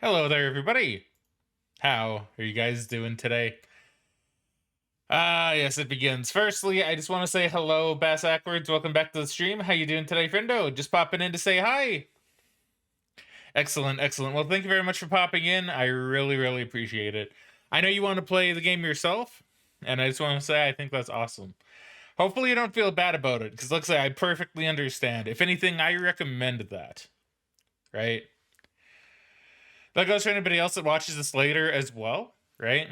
Hello there, everybody. How are you guys doing today? Yes, it begins. Firstly, I just want to say hello, Bass Ackwards. Welcome back to the stream. How you doing today, friendo? Just popping in to say hi. Excellent, excellent. Well, thank you very much for popping in. I really appreciate it. I know you want to play the game yourself, and I just want to say I think that's awesome. Hopefully you don't feel bad about it, because looks like I perfectly understand. If anything, I recommend that, right? That goes for anybody else that watches this later as well, right?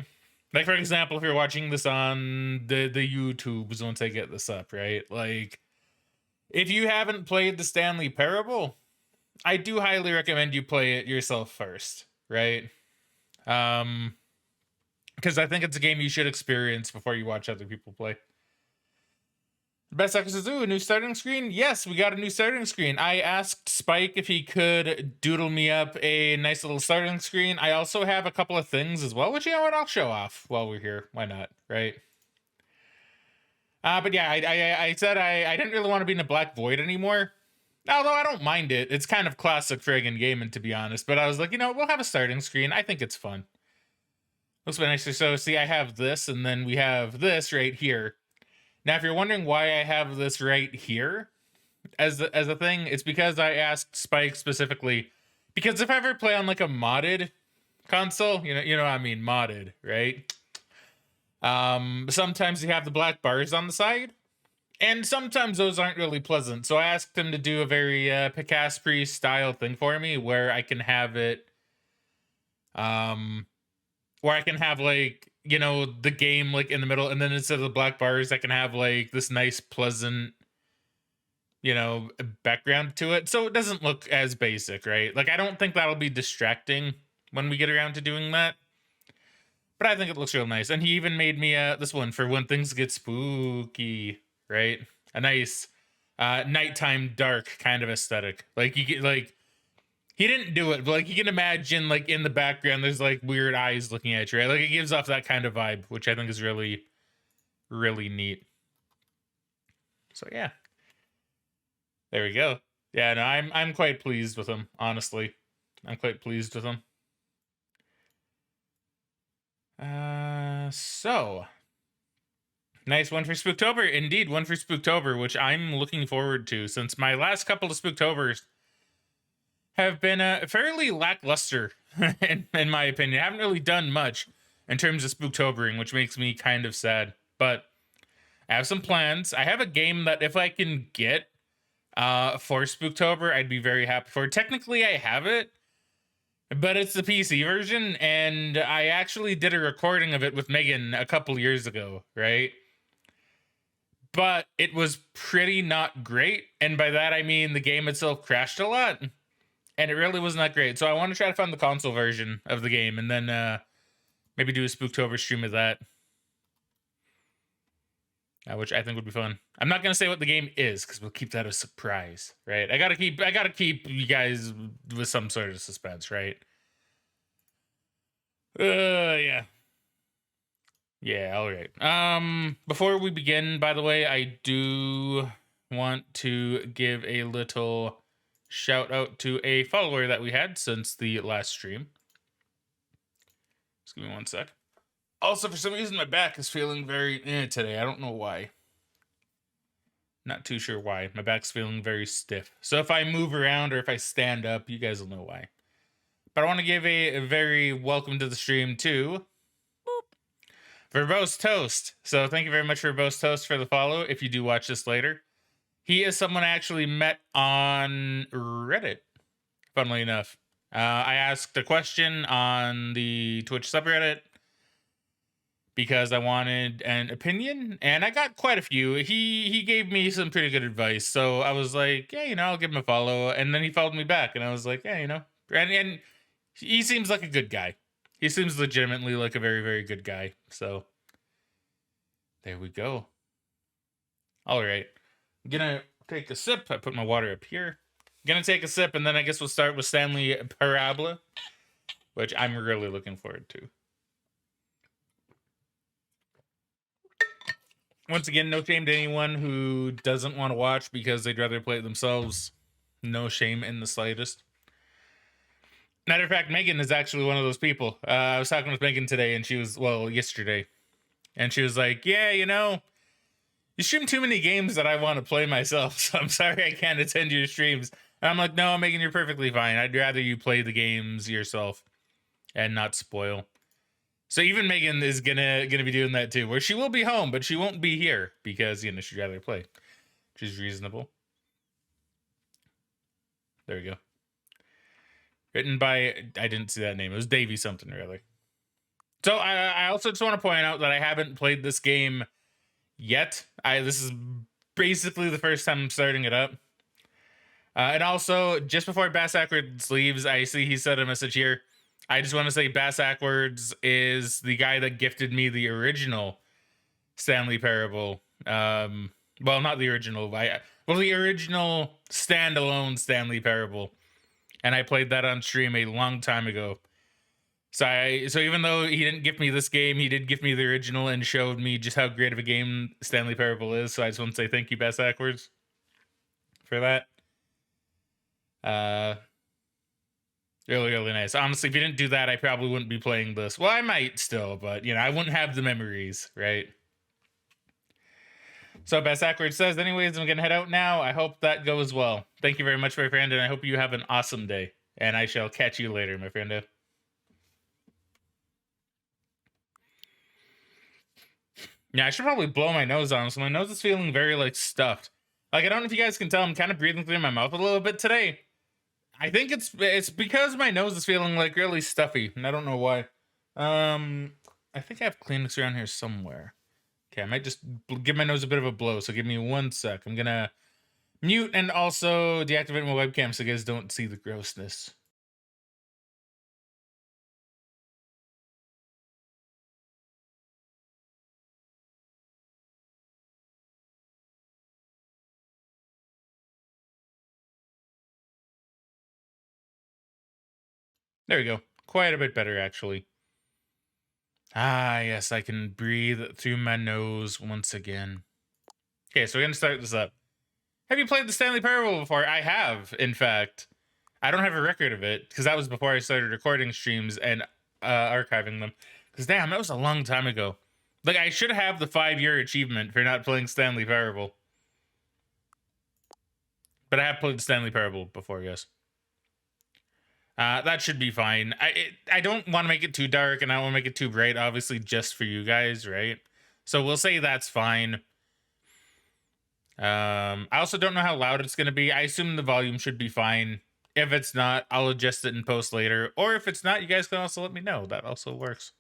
Like, for example, if you're watching this on the YouTubes once I get this up, right? Like, if you haven't played the Stanley Parable, I do highly recommend you play it yourself first, right? Because I think it's a game you should experience before you watch other people play. Best Actor says, ooh, a new starting screen? Yes, we got a new starting screen. I asked Spike if he could doodle me up a nice little starting screen. I also have a couple of things as well, which, you know what, I'll show off while we're here. Why not, right? But yeah, I said I didn't really want to be in a black void anymore. Although I don't mind it. It's kind of classic Fraggin Gamin, to be honest. But I was like, we'll have a starting screen. I think it's fun. Looks bit nicer. So, see, I have this, and then we have this right here. Now, if you're wondering why I have this right here as a thing, it's because I asked Spike specifically. Because if I ever play on like a modded console, you know what I mean, modded, right? Sometimes you have the black bars on the side, and sometimes those aren't really pleasant. So I asked him to do a very Picaspri style thing for me, where I can have it, where I can have like, the game like in the middle, and then instead of the black bars, I can have like this nice pleasant, background to it, so it doesn't look as basic, right? Like, I don't think that'll be distracting when we get around to doing that, but I think it looks real nice. And he even made me this one for when things get spooky, right? A nice nighttime dark kind of aesthetic. Like, you get like, he didn't do it, but like, you can imagine like in the background there's like weird eyes looking at you, right? Like, it gives off that kind of vibe, which I think is really neat. So yeah, there we go. Yeah, no, I'm quite pleased with him, honestly. I'm quite pleased with him. So nice one for Spooktober. Indeed, one for Spooktober, which I'm looking forward to, since my last couple of Spooktobers have been fairly lackluster, in my opinion. I haven't really done much in terms of Spooktobering, which makes me kind of sad. But I have some plans. I have a game that if I can get for Spooktober, I'd be very happy for. Technically, I have it, but it's the PC version, and I actually did a recording of it with Megan a couple years ago, right? But it was pretty not great, and by that I mean the game itself crashed a lot, and it really was not great. So I want to try to find the console version of the game, and then maybe do a Spooktober stream of that, which I think would be fun. I'm not gonna say what the game is, because we'll keep that a surprise, right? I gotta keep you guys with some sort of suspense, right? Yeah. Yeah, all right. Before we begin, by the way, I do want to give a little shout out to a follower that we had since the last stream. Just give me one sec. Also, for some reason, my back is feeling very today. I don't know why. Not too sure why. My back's feeling very stiff. So if I move around or if I stand up, you guys will know why. But I want to give a very welcome to the stream to Verbose Toast. So thank you very much, Verbose Toast, for the follow. If you do watch this later, he is someone I actually met on Reddit, funnily enough. I asked a question on the Twitch subreddit because I wanted an opinion, and I got quite a few. He gave me some pretty good advice, so I was like, yeah, I'll give him a follow. And then he followed me back, and I was like, yeah, and he seems like a good guy. He seems legitimately like a very good guy. So there we go. All right, I'm gonna take a sip. I put my water up here. I'm gonna take a sip, and then I guess we'll start with Stanley Parable, which I'm really looking forward to. Once again, no shame to anyone who doesn't want to watch because they'd rather play it themselves. No shame in the slightest. Matter of fact, Megan is actually one of those people. I was talking with Megan today, and she was, well, yesterday, and she was like, yeah, you know, you stream too many games that I want to play myself, so I'm sorry I can't attend your streams. And I'm like, no, Megan, you're perfectly fine. I'd rather you play the games yourself and not spoil. So even Megan is gonna be doing that too, where she will be home, but she won't be here because, you know, she'd rather play, which is reasonable. There we go. Written by, I didn't see that name. It was Davey something, really. So I also just want to point out that I haven't played this game yet. This is basically the first time I'm starting it up. And also, just before Bass Ackwards leaves, I see he sent a message here. I just want to say Bass Ackwards is the guy that gifted me the original Stanley Parable. Well, not the original. The original standalone Stanley Parable. And I played that on stream a long time ago. So even though he didn't gift me this game, he did gift me the original and showed me just how great of a game Stanley Parable is. So I just want to say thank you, Bass Ackwards, for that. Really, really nice. Honestly, if you didn't do that, I probably wouldn't be playing this. Well, I might still, but, you know, I wouldn't have the memories, right? So Bass Ackwards says, anyways, I'm going to head out now. I hope that goes well. Thank you very much, my friend, and I hope you have an awesome day. And I shall catch you later, my friend. Yeah, I should probably blow my nose on, so my nose is feeling very, like, stuffed. Like, I don't know if you guys can tell, I'm kind of breathing through my mouth a little bit today. I think it's because my nose is feeling, like, really stuffy, and I don't know why. I think I have Kleenex around here somewhere. Okay, I might just give my nose a bit of a blow, so give me 1 sec. I'm gonna mute and also deactivate my webcam so you guys don't see the grossness. There we go. Quite a bit better, actually. Ah, yes, I can breathe through my nose once again. Okay, so we're gonna start this up. Have you played the Stanley Parable before? I have, in fact. I don't have a record of it, because that was before I started recording streams and archiving them. Because, damn, that was a long time ago. Like, I should have the 5-year achievement for not playing Stanley Parable. But I have played Stanley Parable before, yes. That should be fine. I don't want to make it too dark, and I don't want to make it too bright, obviously, just for you guys, right? So we'll say that's fine. I also don't know how loud it's going to be. I assume the volume should be fine. If it's not, I'll adjust it in post later. Or if it's not, you guys can also let me know. That also works.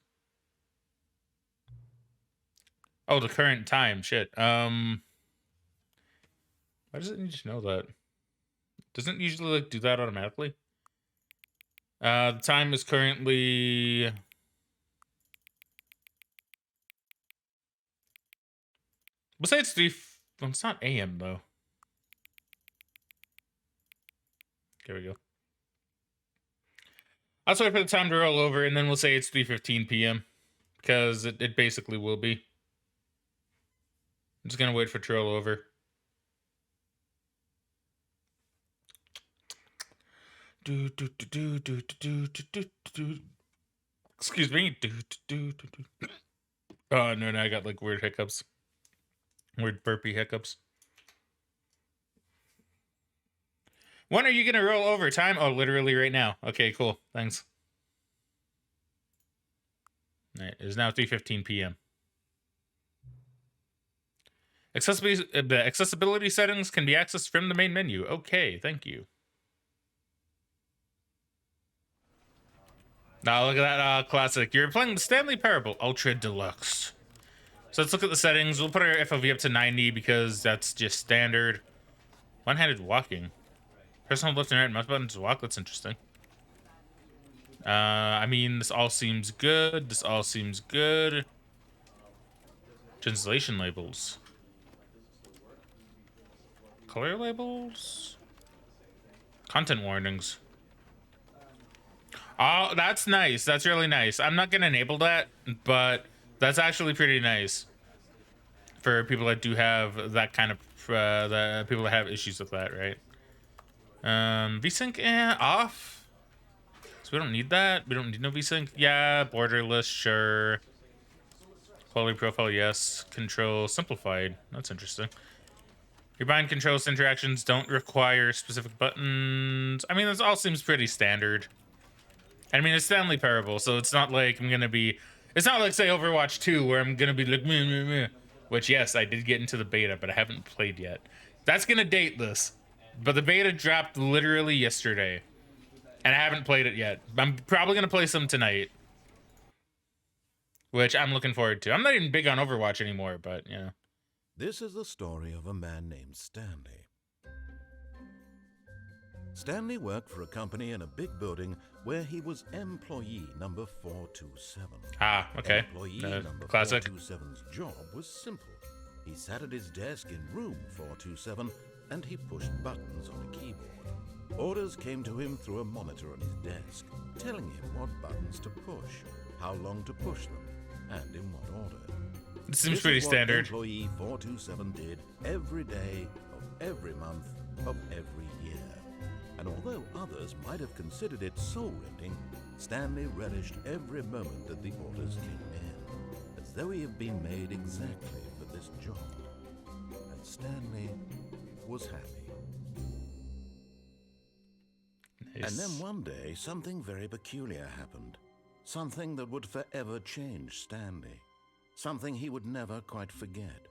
Oh, the current time. Shit. Why does it need to know that? Doesn't it usually, like, do that automatically? The time is currently... We'll say it's 3... Well, it's not AM, though. There we go. I'll wait for the time to roll over, and then we'll say it's 3:15 p.m. Because it basically will be. I'm just gonna wait for it to roll over. Excuse me. Oh, no, I got, like, weird hiccups. Weird burpy hiccups. When are you gonna roll overtime? Oh, literally right now. Okay, cool. Thanks. All right, it is now 3:15 p.m. The accessibility settings can be accessed from the main menu. Okay, thank you. Now look at that classic. You're playing the Stanley Parable Ultra Deluxe. So let's look at the settings. We'll put our FOV up to 90 because that's just standard. One-handed walking. Personal left and right mouse buttons to walk. That's interesting. I mean, this all seems good. This all seems good. Translation labels. Color labels. Content warnings. Oh, that's nice. That's really nice. I'm not going to enable that, but that's actually pretty nice for people that do have that kind of, the people that have issues with that, right? VSync, off. So we don't need that. We don't need no vsync. Yeah, borderless, sure. Quality profile, yes. Control simplified. That's interesting. Your bind controls interactions don't require specific buttons. I mean, this all seems pretty standard. I mean, it's Stanley Parable, so it's not like I'm gonna be. It's not like say Overwatch 2, where I'm gonna be like meh, meh, meh. Which yes, I did get into the beta, but I haven't played yet. That's gonna date this, but the beta dropped literally yesterday, and I haven't played it yet. I'm probably gonna play some tonight, which I'm looking forward to. I'm not even big on Overwatch anymore, but you know. This is the story of a man named Stanley. Stanley worked for a company in a big building where he was employee number 427. Ah, okay. Employee number classic. 427's job was simple. He sat at his desk in room 427 and he pushed buttons on a keyboard. Orders came to him through a monitor on his desk, telling him what buttons to push, how long to push them, and in what order. It seems This pretty is what standard. Employee 427 did every day of every month of every year. And although others might have considered it soul-rending, Stanley relished every moment that the orders came in, as though he had been made exactly for this job. And Stanley was happy. Nice. And then one day, something very peculiar happened. Something that would forever change Stanley. Something he would never quite forget.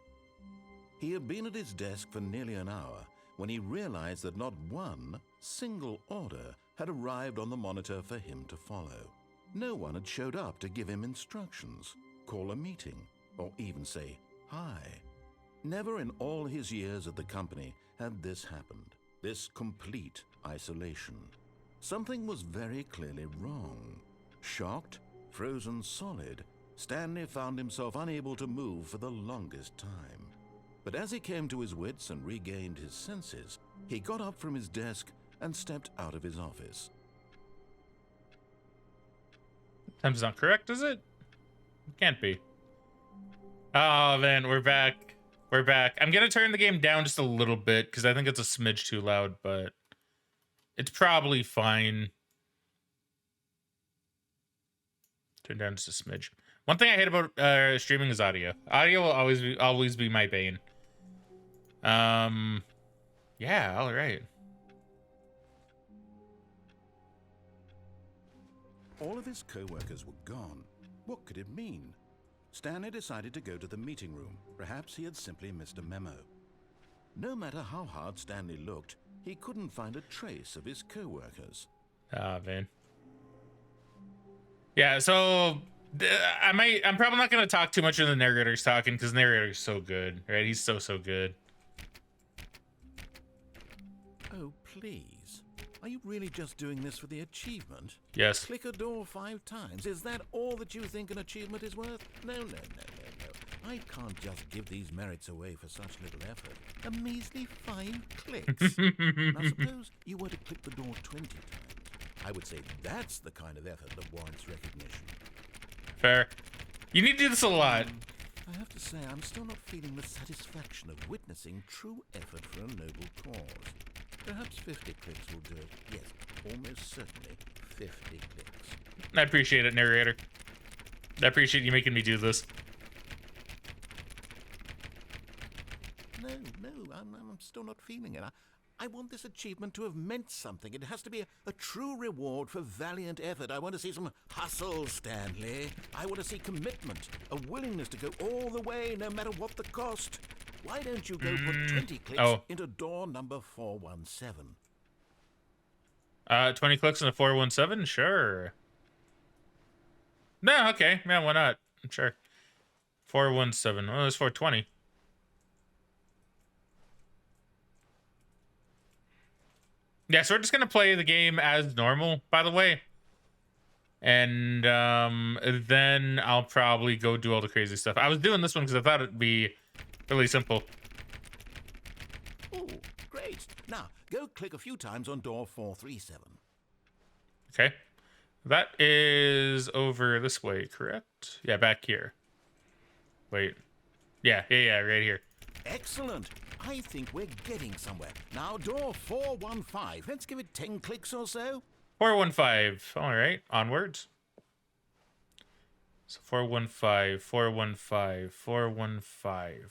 He had been at his desk for nearly an hour when he realized that not one single order had arrived on the monitor for him to follow. No one had showed up to give him instructions, call a meeting, or even say hi. Never in all his years at the company had this happened, this complete isolation. Something was very clearly wrong. Shocked, frozen solid, Stanley found himself unable to move for the longest time. But as he came to his wits and regained his senses, he got up from his desk and stepped out of his office. Time's not correct, is it? It can't be. Oh, man, we're back. We're back. I'm gonna turn the game down just a little bit because I think it's a smidge too loud, but it's probably fine. Turn down just a smidge. One thing I hate about streaming is audio. Audio will always be my bane. Yeah, all right. All of his co-workers were gone. What could it mean? Stanley decided to go to the meeting room. Perhaps he had simply missed a memo. No matter how hard Stanley looked, he couldn't find a trace of his co-workers. Ah, man. Yeah, so I'm probably not gonna talk too much of the narrator's talking because the narrator's so good, right? He's so good. Oh, please. Are you really just doing this for the achievement? Yes. Click a door 5 times. Is that all that you think an achievement is worth? No. I can't just give these merits away for such little effort. A measly 5 clicks. Now suppose you were to click the door 20 times. I would say that's the kind of effort that warrants recognition. Fair. You need to do this a lot. I have to say, I'm still not feeling the satisfaction of witnessing true effort for a noble cause. Perhaps 50 clicks will do it. Yes, almost certainly 50 clicks. I appreciate it, narrator. I appreciate you making me do this. No, I'm still not feeling it. I want this achievement to have meant something. It has to be a true reward for valiant effort. I want to see some hustle, Stanley. I want to see commitment, a willingness to go all the way, no matter what the cost. Why don't you go put 20 clicks into door number 417? 20 clicks into 417? Sure. No, okay. Man, why not? Sure. 417. Oh, it's 420. Yeah, so we're just gonna play the game as normal, by the way. And then I'll probably go do all the crazy stuff. I was doing this one because I thought it'd be really simple. Oh, great. Now, go click a few times on door 437. Okay. That is over this way, correct? Yeah, back here. Wait. Yeah, right here. Excellent. I think we're getting somewhere. Now, door 415. Let's give it 10 clicks or so. 415. All right, onwards. So 415, 415, 415.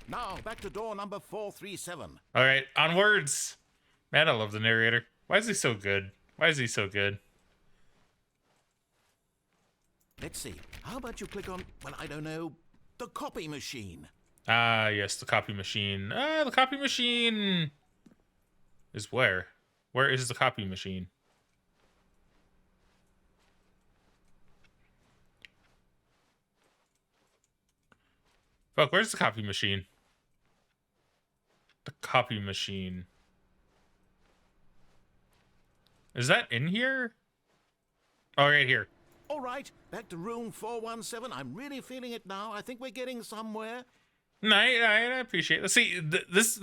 Now, back to door number 437. All right, onwards. Man, I love the narrator. Why is he so good? Why is he so good? Let's see. How about you click on, well, I don't know, the copy machine? Ah, yes, the copy machine. The copy machine is where? Where is the copy machine? Fuck, where's the copy machine? The copy machine. Is that in here? Oh, right here. All right, back to room 417. I'm really feeling it now. I think we're getting somewhere. No, I appreciate it. See, this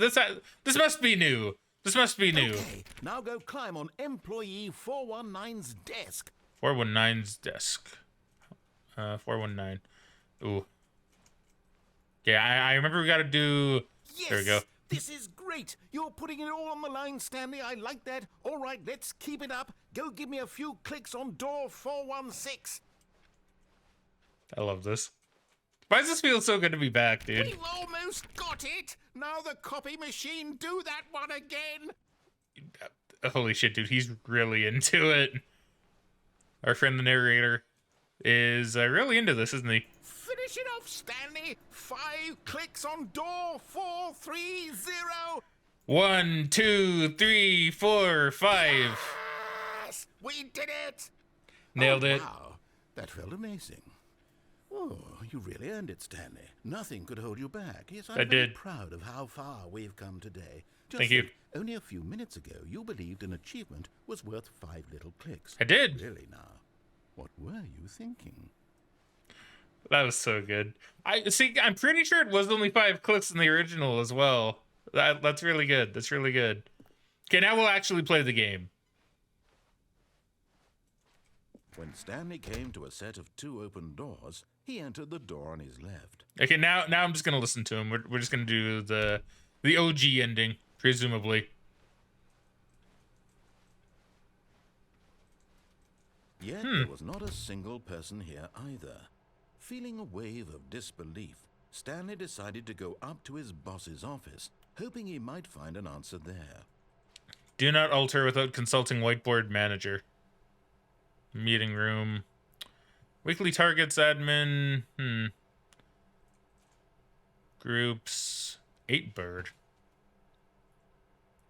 must be new. This must be new. Okay, now go climb on employee 419's desk. 419's desk. 419. Ooh. Yeah, I remember we gotta do... Yes, there we go. This is great. You're putting it all on the line, Stanley. I like that. All right, let's keep it up. Go give me a few clicks on door 416. I love this. Why does this feel so good to be back, dude? We've almost got it. Now the copy machine, do that one again. Holy shit, dude. He's really into it. Our friend the narrator is really into this, isn't he? Finish it off, Stanley. 5 clicks on door 430. 1, 2, 3, 4, 5. Yes, we did it. Nailed it. Wow, that felt amazing. Oh, you really earned it, Stanley. Nothing could hold you back. Yes, I'm very did. proud of how far we've come today. Just Thank you. think, only a few minutes ago, you believed an achievement was worth 5 little clicks. I did. Really now, what were you thinking? That was so good. I'm pretty sure it was only 5 clicks in the original as well. That's really good. That's really good. Okay, now we'll actually play the game. When Stanley came to a set of 2 open doors, he entered the door on his left. Okay, now I'm just gonna listen to him. We're just gonna do the OG ending, presumably. Yet there was not a single person here either. Feeling a wave of disbelief, Stanley decided to go up to his boss's office, hoping he might find an answer there. Do not alter without consulting whiteboard manager. Meeting room. Weekly targets admin. Groups. 8bird.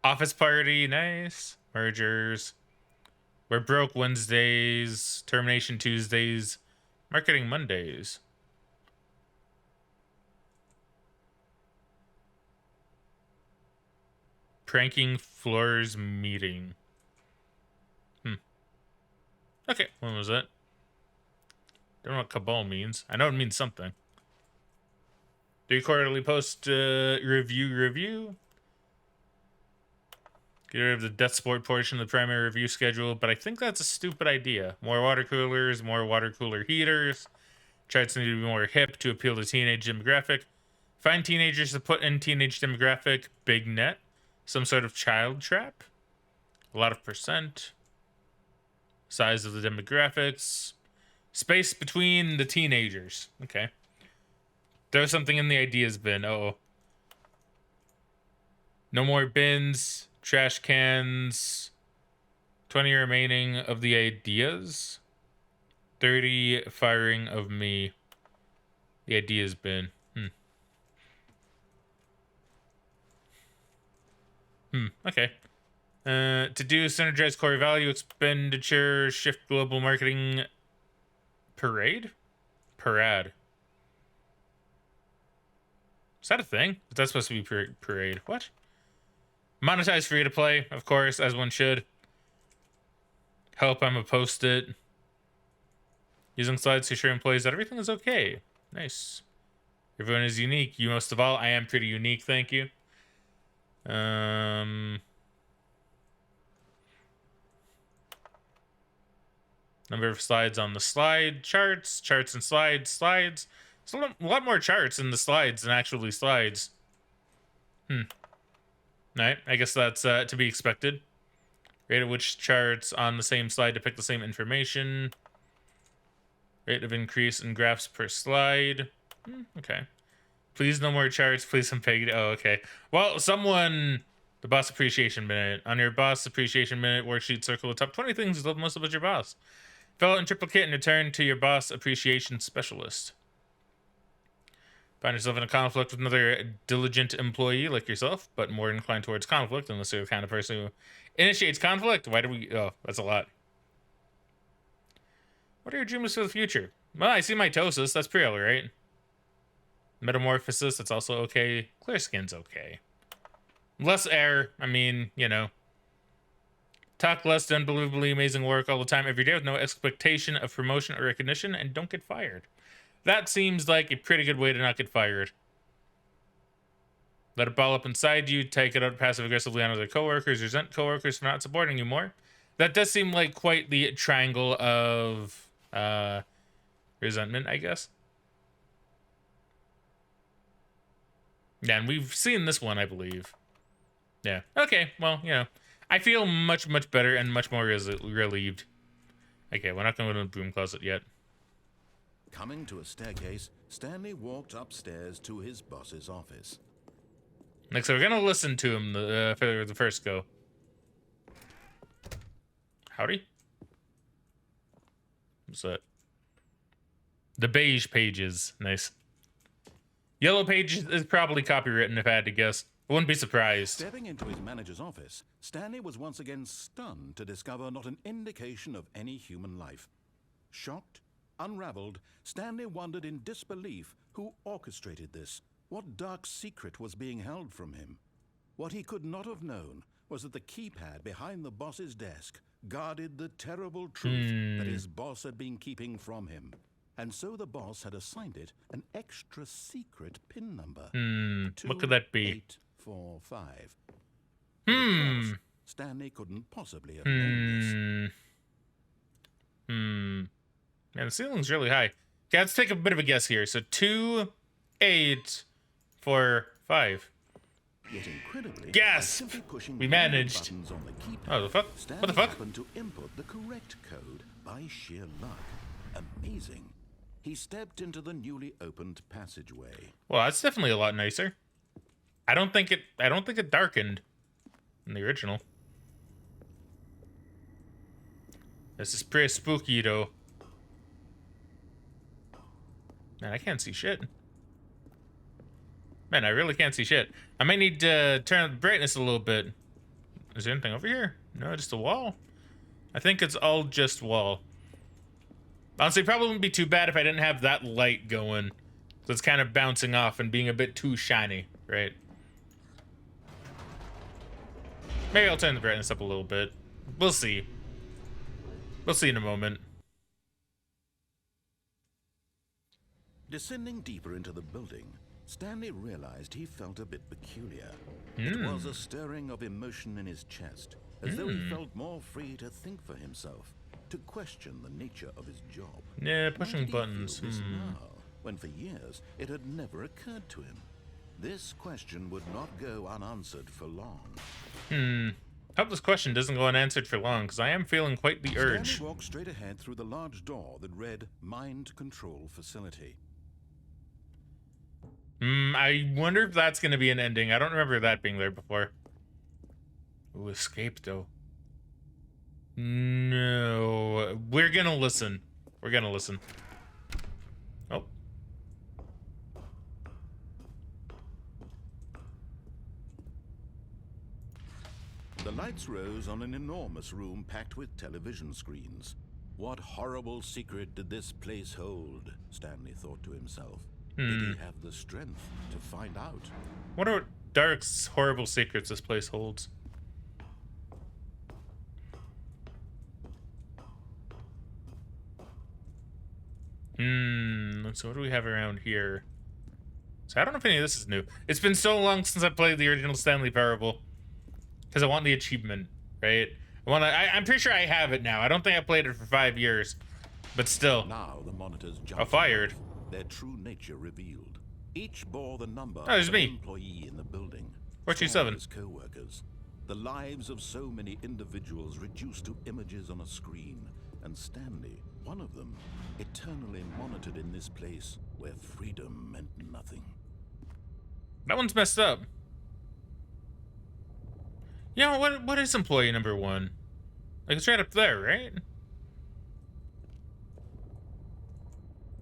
Office party. Nice. Mergers. We're broke Wednesdays. Termination Tuesdays. Marketing Mondays. Pranking floors meeting. Okay, when was that? Don't know what cabal means. I know it means something. Do quarterly post review. Get rid of the death sport portion of the primary review schedule, but I think that's a stupid idea. More water coolers, more water cooler heaters. Charts need to be more hip to appeal to teenage demographic. Find teenagers to put in teenage demographic. Big net. Some sort of child trap. A lot of percent. Size of the demographics. Space between the teenagers. Okay. There's something in the ideas bin. Uh-oh. No more bins. Trash cans. 20 remaining of the ideas. 30 firing of me. The ideas bin. Okay. To do synergize core value expenditure, shift global marketing parade? Parade. Is that a thing? Is that supposed to be parade? What? Monetize free to play, of course, as one should. Help, I'm a post-it. Using slides to show employees that everything is okay. Nice. Everyone is unique. You most of all. I am pretty unique, thank you. Number of slides on the slide. Charts and slides. There's a lot more charts in the slides than actually slides. Alright, I guess that's to be expected. Rate of which charts on the same slide depict the same information. Rate of increase in graphs per slide. Okay. Please no more charts. Please some peg. Oh, okay. Well, someone... The boss appreciation minute. On your boss appreciation minute worksheet, circle the top 20 things you love most about your boss. Fill out in triplicate and return to your boss appreciation specialist. Find yourself in a conflict with another diligent employee like yourself, but more inclined towards conflict unless you're the kind of person who initiates conflict. Why do we... Oh, that's a lot. What are your dreams for the future? Well, I see mitosis. That's pretty alright. Metamorphosis, that's also okay. Clear skin's okay. Less air, I mean, you know. Talk less, do unbelievably amazing work all the time, every day with no expectation of promotion or recognition, and don't get fired. That seems like a pretty good way to not get fired. Let it ball up inside you, take it out passive-aggressively on other coworkers, resent coworkers for not supporting you more. That does seem like quite the triangle of resentment, I guess. Yeah, and we've seen this one, I believe. Yeah. Okay, well, you know, I feel much, much better and much more relieved. Okay, we're not going to go to the broom closet yet. Coming to a staircase, Stanley walked upstairs to his boss's office. Next, so we're going to listen to him for the first go. Howdy? What's that? The beige pages. Nice. Yellow page is probably copywritten, if I had to guess. I wouldn't be surprised. Stepping into his manager's office, Stanley was once again stunned to discover not an indication of any human life. Shocked, unraveled, Stanley wondered in disbelief who orchestrated this, what dark secret was being held from him. What he could not have known was that the keypad behind the boss's desk guarded the terrible truth that his boss had been keeping from him. And so the boss had assigned it an extra secret PIN number. What could that be? 2845. Of course, Stanley couldn't possibly have known this. Man, the ceiling's really high. Okay, let's take a bit of a guess here. So 2, 8, 4, 5. Yet incredibly, Gasp! by simply pushing We random managed. buttons on the keypad, Oh, the fuck? Stanley What the fuck? happened to input the correct code by sheer luck. Amazing. He stepped into the newly opened passageway. Well, that's definitely a lot nicer. I don't think it darkened in the original. This is pretty spooky though. Man, I can't see shit. Man, I really can't see shit. I might need to turn up the brightness a little bit. Is there anything over here? No, just a wall. I think it's all just wall. Honestly, it probably wouldn't be too bad if I didn't have that light going. So it's kind of bouncing off and being a bit too shiny, right? Maybe I'll turn the brightness up a little bit. We'll see. We'll see in a moment. Descending deeper into the building, Stanley realized he felt a bit peculiar. It was a stirring of emotion in his chest, as though he felt more free to think for himself, to question the nature of his job. Yeah, Why pushing did he feel buttons. this now, when for years it had never occurred to him? This question would not go unanswered for long. Hope this question doesn't go unanswered for long, because I am feeling quite the urge. Stanley walked straight ahead through the large door that read Mind Control Facility. I wonder if that's going to be an ending. I don't remember that being there before. Ooh, escape, though. No. We're going to listen. We're going to listen. Oh. The lights rose on an enormous room packed with television screens. What horrible secret did this place hold? Stanley thought to himself. Did he have the strength to find out? What are dark, horrible secrets this place holds? So what do we have around here? So I don't know if any of this is new. It's been so long since I played the original Stanley Parable. Because I want the achievement, right? I'm pretty sure I have it now. I don't think I played it for 5 years. But still. Now the monitors jumped fired. off, their true nature revealed. Each bore the number there's of an me. employee in the building. 427. His co-workers. The lives of so many individuals reduced to images on a screen, and Stanley, one of them, eternally monitored in this place where freedom meant nothing. That one's messed up. You know, what is employee number 1? Like, it's right up there, right?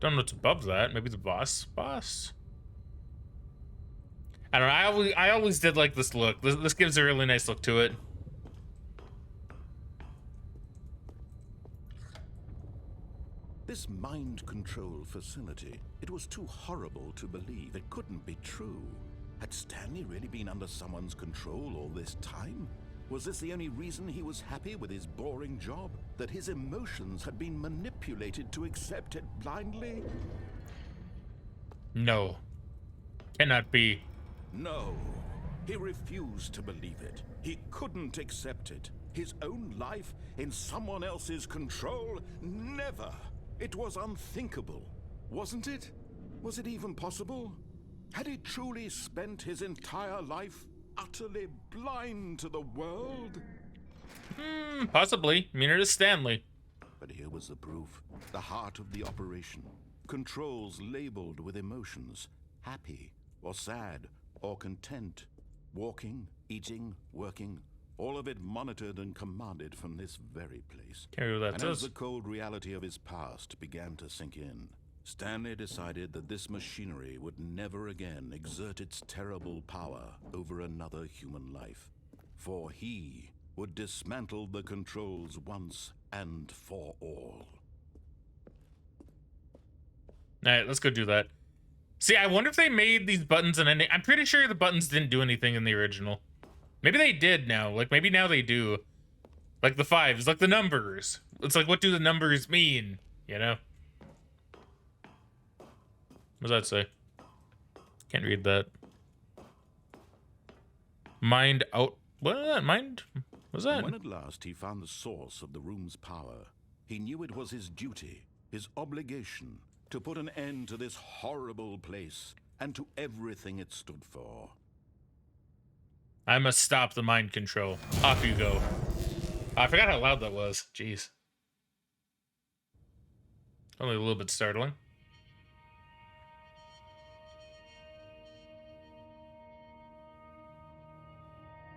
Don't know what's above that. Maybe the boss? Boss? I don't know. I always did like this look. This gives a really nice look to it. This mind control facility, it was too horrible to believe. It couldn't be true. Had Stanley really been under someone's control all this time? Was this the only reason he was happy with his boring job? That his emotions had been manipulated to accept it blindly? No. Cannot be. No. He refused to believe it. He couldn't accept it. His own life in someone else's control? Never. It was unthinkable, wasn't it? Was it even possible? Had he truly spent his entire life utterly blind to the world? Possibly. I mean, it is Stanley. But here was the proof. The heart of the operation. Controls labeled with emotions. Happy, or sad, or content. Walking, eating, working. All of it monitored and commanded from this very place. Can't read what that And says. as the cold reality of his past began to sink in, Stanley decided that this machinery would never again exert its terrible power over another human life. For he would dismantle the controls once and for all. Alright, let's go do that. See, I wonder if they made these buttons an ending. I'm pretty sure the buttons didn't do anything in the original. Maybe they did now. Like, maybe now they do. Like the 5s, like the numbers. It's like, what do the numbers mean? You know? What does that say? Can't read that. Mind out. What is that? Mind? What's that? And when at last he found the source of the room's power, he knew it was his duty, his obligation, to put an end to this horrible place and to everything it stood for. I must stop the mind control. Off you go. I forgot how loud that was. Jeez. Only a little bit startling.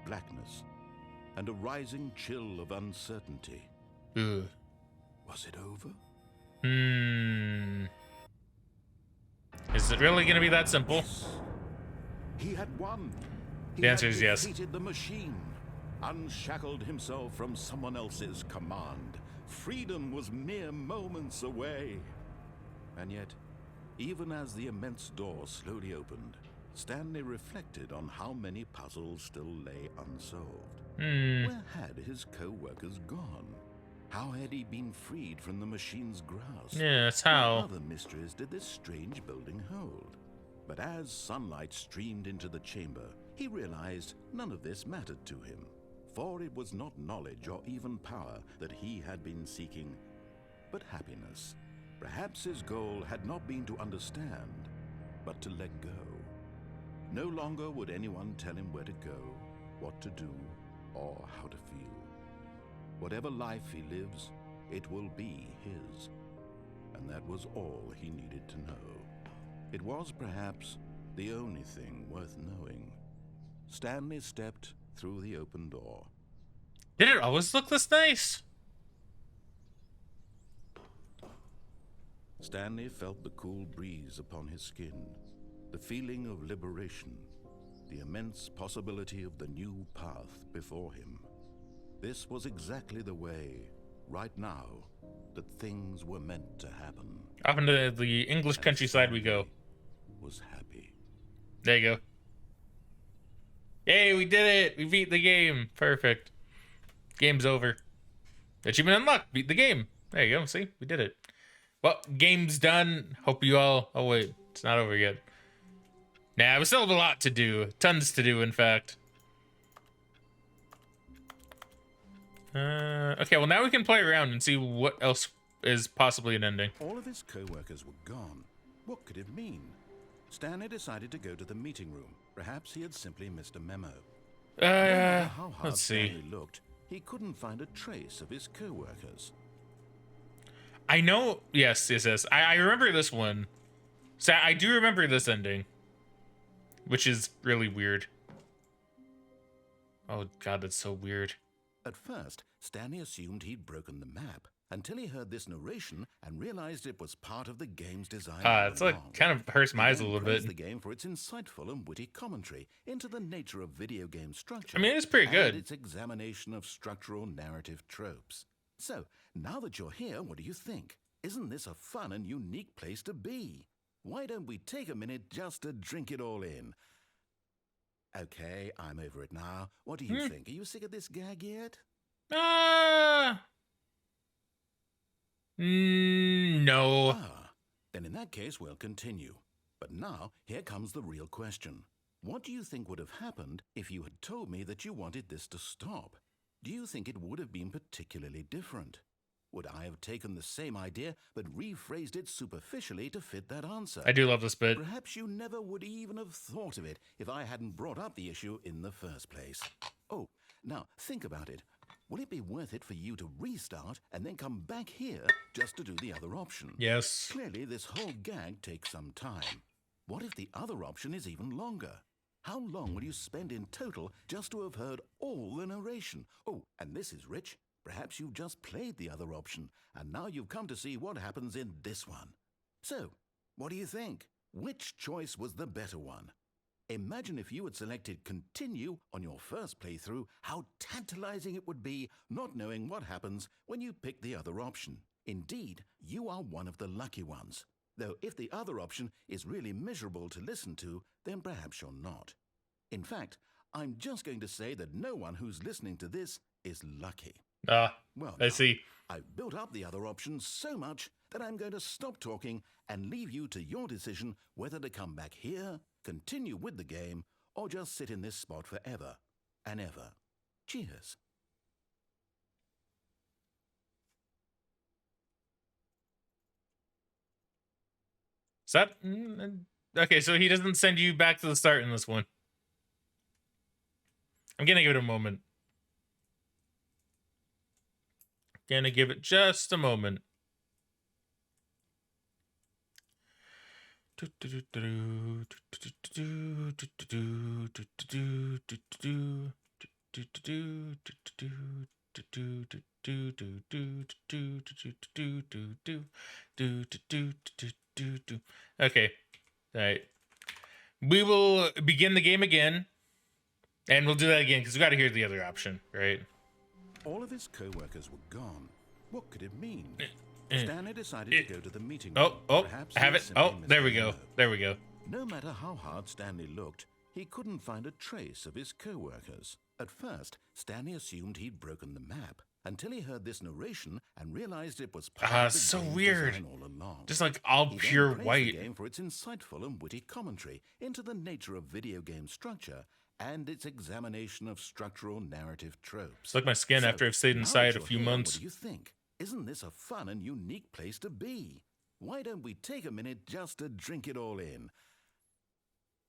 Blackness and a rising chill of uncertainty. Ugh. Was it over? Is it really gonna be that simple? Yes. He had won. He The answer had is yes. defeated the machine, unshackled himself from someone else's command. Freedom was mere moments away. And yet, even as the immense door slowly opened, Stanley reflected on how many puzzles still lay unsolved. Where had his co-workers gone? How had he been freed from the machine's grasp? Yes, how? What other mysteries did this strange building hold? But as sunlight streamed into the chamber, he realized none of this mattered to him, for it was not knowledge or even power that he had been seeking, but happiness. Perhaps his goal had not been to understand, but to let go. No longer would anyone tell him where to go, what to do, or how to feel. Whatever life he lives, it will be his. And that was all he needed to know. It was perhaps the only thing worth knowing. Stanley stepped through the open door. Did it always look this nice? Stanley felt the cool breeze upon his skin, the feeling of liberation, the immense possibility of the new path before him. This was exactly the way, right now, that things were meant to happen. Off into the English countryside we go. Was happy. There you go. Yay, we did it! We beat the game. Perfect. Game's over. Achievement unlocked. Beat the game. There you go. See? We did it. Well, game's done. Hope you all... Oh, wait. It's not over yet. Nah, we still have a lot to do. Tons to do, in fact. Okay, well, now we can play around and see what else is possibly an ending. All of his co-workers were gone. What could it mean? Stanley decided to go to the meeting room. Perhaps he had simply missed a memo. No matter how hard Let's see. Stanley looked, he couldn't find a trace of his co-workers. I know. Yes. I remember this one. So I do remember this ending, which is really weird. Oh God, that's so weird. At first, Stanley assumed he'd broken the map until he heard this narration and realized it was part of the game's design. It's like kind of hurts my eyes a little bit. The game for its insightful and witty commentary into the nature of video game structure. I mean, it's pretty good. And its examination of structural narrative tropes. So, now that you're here, what do you think? Isn't this a fun and unique place to be? Why don't we take a minute just to drink it all in? Okay, I'm over it now. What do you think? Are you sick of this gag yet? No. Then in that case, we'll continue. But now, here comes the real question. What do you think would have happened if you had told me that you wanted this to stop? Do you think it would have been particularly different? Would I have taken the same idea but rephrased it superficially to fit that answer? I do love this bit. Perhaps you never would even have thought of it if I hadn't brought up the issue in the first place. Oh, now think about it. Will it be worth it for you to restart and then come back here just to do the other option? Yes. Clearly, this whole gag takes some time. What if the other option is even longer? How long will you spend in total just to have heard all the narration? Oh, and this is rich. Perhaps you've just played the other option, and now you've come to see what happens in this one. So, what do you think? Which choice was the better one? Imagine if you had selected continue on your first playthrough, how tantalizing it would be not knowing what happens when you pick the other option. Indeed, you are one of the lucky ones. Though if the other option is really miserable to listen to, then perhaps you're not. In fact, I'm just going to say that no one who's listening to this is lucky. Well, I see. I've built up the other options so much that I'm going to stop talking and leave you to your decision whether to come back here, continue with the game, or just sit in this spot forever and ever. Cheers. Is that... Okay, so he doesn't send you back to the start in this one. I'm gonna give it a moment. Gonna give it just a moment. Okay. All right. We will begin the game again. And we'll do that again because we got to hear the other option, right? All of his co-workers were gone. What could it mean? Stanley decided to go to the meeting room. Oh, I have it. Oh, there we go. There we go. No matter how hard Stanley looked, he couldn't find a trace of his co-workers. At first, Stanley assumed he'd broken the map until he heard this narration and realized it was part of the so game's weird. design all along. Just like all He pure then praised white. the game for its insightful and witty commentary into the nature of video game structure and its examination of structural narrative tropes. It's like my skin after I've stayed inside a few months. What do you think? Isn't this a fun and unique place to be? Why don't we take a minute just to drink it all in?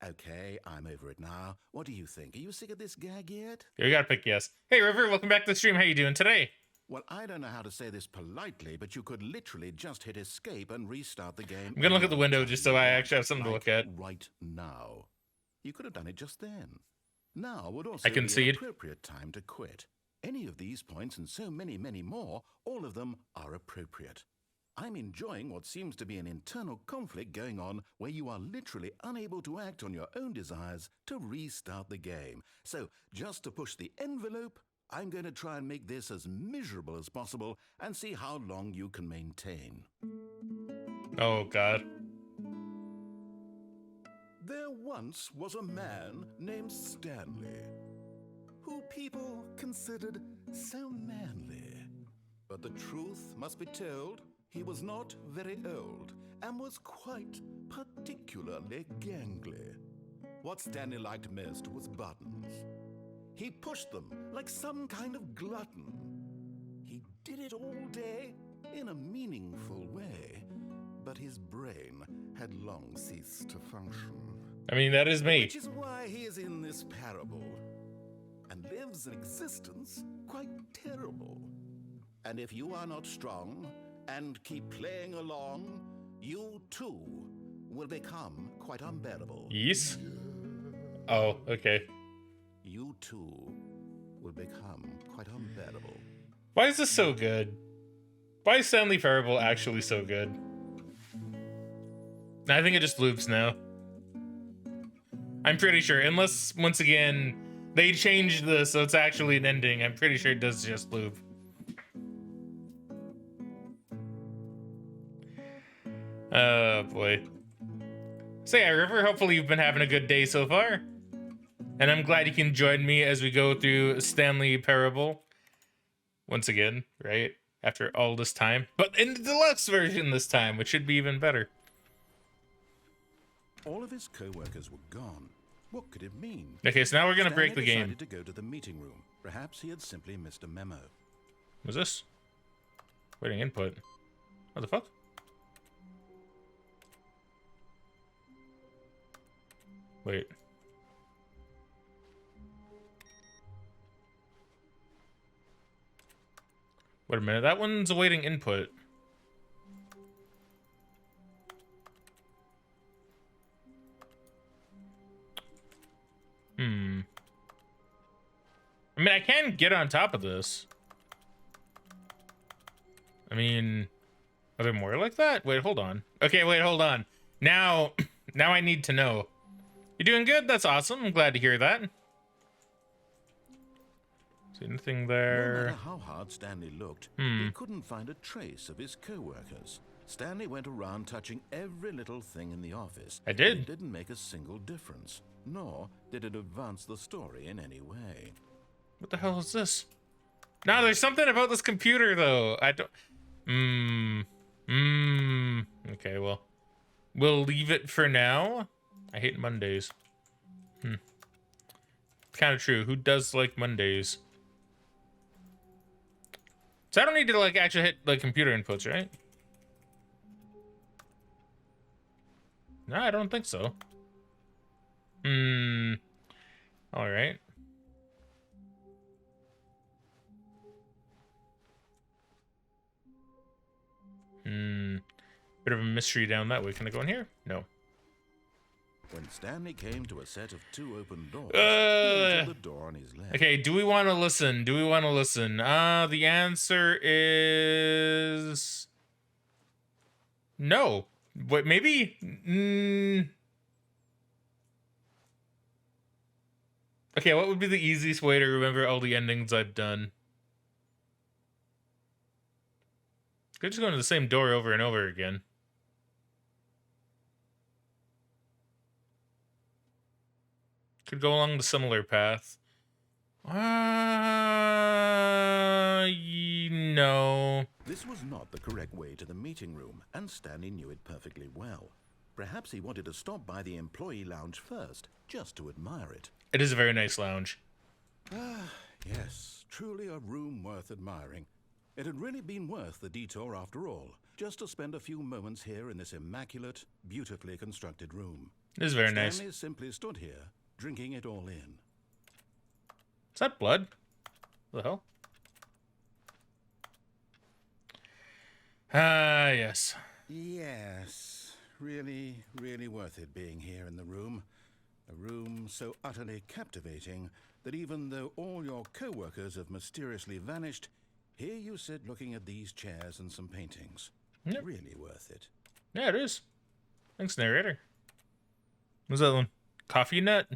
Okay, I'm over it now. What do you think? Are you sick of this gag yet? You gotta pick yes. Hey River, welcome back to the stream. How you doing today? Well, I don't know how to say this politely, but you could literally just hit escape and restart the game. I'm gonna look at the window just so I actually have something to look at. Right now. You could have done it just then. Now would also I concede. be an appropriate time to quit. Any of these points and so many, many more, all of them are appropriate. I'm enjoying what seems to be an internal conflict going on where you are literally unable to act on your own desires to restart the game. So, just to push the envelope, I'm going to try and make this as miserable as possible and see how long you can maintain. Oh, God. There once was a man named Stanley, who people considered so manly. But the truth must be told, he was not very old and was quite particularly gangly. What Stanley liked most was buttons. He pushed them like some kind of glutton. He did it all day in a meaningful way, but his brain had long ceased to function. I mean, that is me. Which is why he is in this parable. lives an existence quite terrible. And if you are not strong and keep playing along, you too will become quite unbearable. Yes? Oh, okay. You too will become quite unbearable. Why is this so good? Why is Stanley Parable actually so good? I think it just loops now. I'm pretty sure, unless, once again, they changed this so it's actually an ending. I'm pretty sure it does just loop. Oh, boy. So yeah, River, hopefully you've been having a good day so far. And I'm glad you can join me as we go through Stanley Parable. Once again, right? After all this time. But in the deluxe version this time, which should be even better. All of his co-workers were gone. What could it mean? Okay, so now we're gonna Stanley break the game. decided to go to the meeting room. Perhaps he had simply missed a memo. What's this? Waiting input. What the fuck? Wait. Wait a minute, that one's awaiting input. I mean, I can get on top of this. I mean, are there more like that? Wait, hold on. Okay, wait, hold on. Now, now I need to know. You're doing good? That's awesome. I'm glad to hear that. See anything there? No matter how hard Stanley looked, he couldn't find a trace of his co-workers. Stanley went around touching every little thing in the office. I did. It didn't make a single difference, nor did it advance the story in any way. What the hell is this? No, there's something about this computer, though. I don't... Okay, well. We'll leave it for now. I hate Mondays. It's kind of true. Who does like Mondays? So I don't need to, like, actually hit, like, computer inputs, right? No, I don't think so. Alright. Bit of a mystery down that way. Can I go in here? No. When Stanley came to a set of two open doors, he opened the door on his left. Okay, do we want to listen? Do we want to listen? The answer is... no. But maybe... Okay, what would be the easiest way to remember all the endings I've done? Could just go into the same door over and over again. Could go along the similar path. No. This was not the correct way to the meeting room, and Stanley knew it perfectly well. Perhaps he wanted to stop by the employee lounge first, just to admire it. It is a very nice lounge. Yes, truly a room worth admiring. It had really been worth the detour after all, just to spend a few moments here in this immaculate, beautifully constructed room. It is very nice. Stanley simply stood here, drinking it all in. Is that blood? What the hell? Yes. Yes, really, really worth it being here in the room. A room so utterly captivating that even though all your co-workers have mysteriously vanished, here you sit looking at these chairs and some paintings. Yep. Really worth it. Yeah, it is. Thanks, narrator. What's that one? Coffee nut?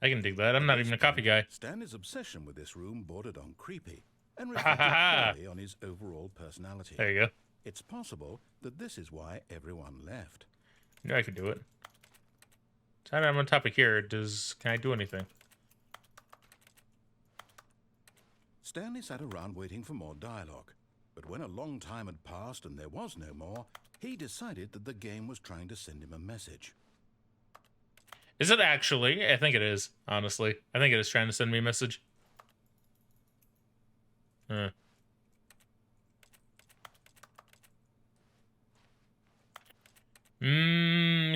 I can dig that. I'm not even a coffee guy. Stanley's obsession with this room bordered on creepy and reflected poorly on his overall personality. There you go. It's possible that this is why everyone left. Yeah, I could do it. So I'm on top of here. Can I do anything? Stanley sat around waiting for more dialogue. But when a long time had passed and there was no more, he decided that the game was trying to send him a message. Is it actually? I think it is, honestly. I think it is trying to send me a message.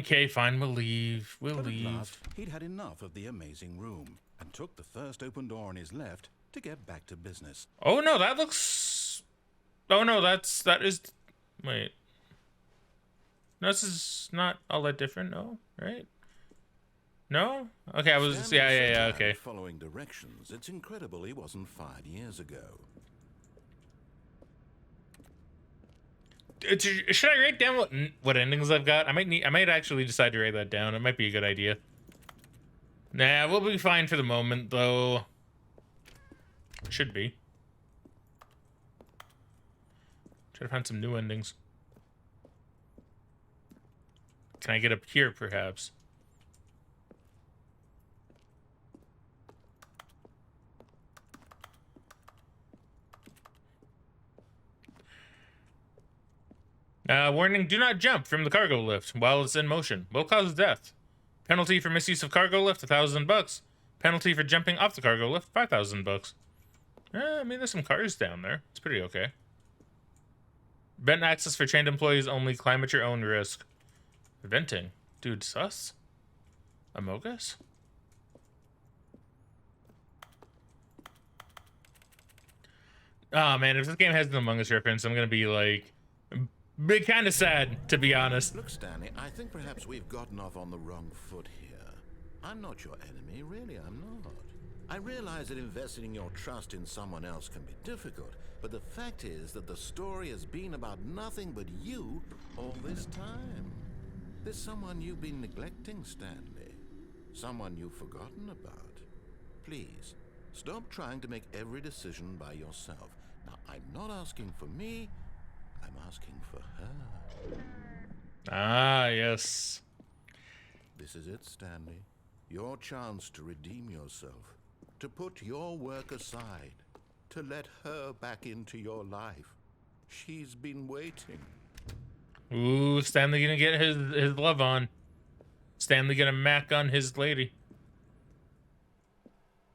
Okay, fine, we'll leave. We'll But at leave. last, he'd had enough of the amazing room and took the first open door on his left to get back to business. Oh no, that looks... Oh no, that is... Wait. No, this is not all that different, no? Right? No? Okay, I was... Stanley Yeah, said, okay. Following directions, it's incredible he wasn't fired years ago. Should I write down what endings I've got? I might actually decide to write that down. It might be a good idea. Nah, we'll be fine for the moment, though. Should be. Try to find some new endings. Can I get up here, perhaps? Warning, do not jump from the cargo lift while it's in motion. Will cause death. Penalty for misuse of cargo lift, $1,000. Penalty for jumping off the cargo lift, $5,000. I mean, there's some cars down there. It's pretty okay. Vent access for trained employees only. Climb at your own risk. Venting. Dude, sus? Among Us? Oh, man, if this game has an Among Us reference, I'm gonna be, like... kind of sad, to be honest. Look, Stanley, I think perhaps we've gotten off on the wrong foot here. I'm not your enemy, really, I'm not. I realize that investing your trust in someone else can be difficult, but the fact is that the story has been about nothing but you all this time. There's someone you've been neglecting, Stanley. Someone you've forgotten about. Please, stop trying to make every decision by yourself. Now, I'm not asking for me, I'm asking for her. Ah, yes. This is it, Stanley. Your chance to redeem yourself. To put your work aside. To let her back into your life. She's been waiting. Ooh, Stanley gonna get his love on. Stanley gonna mac on his lady.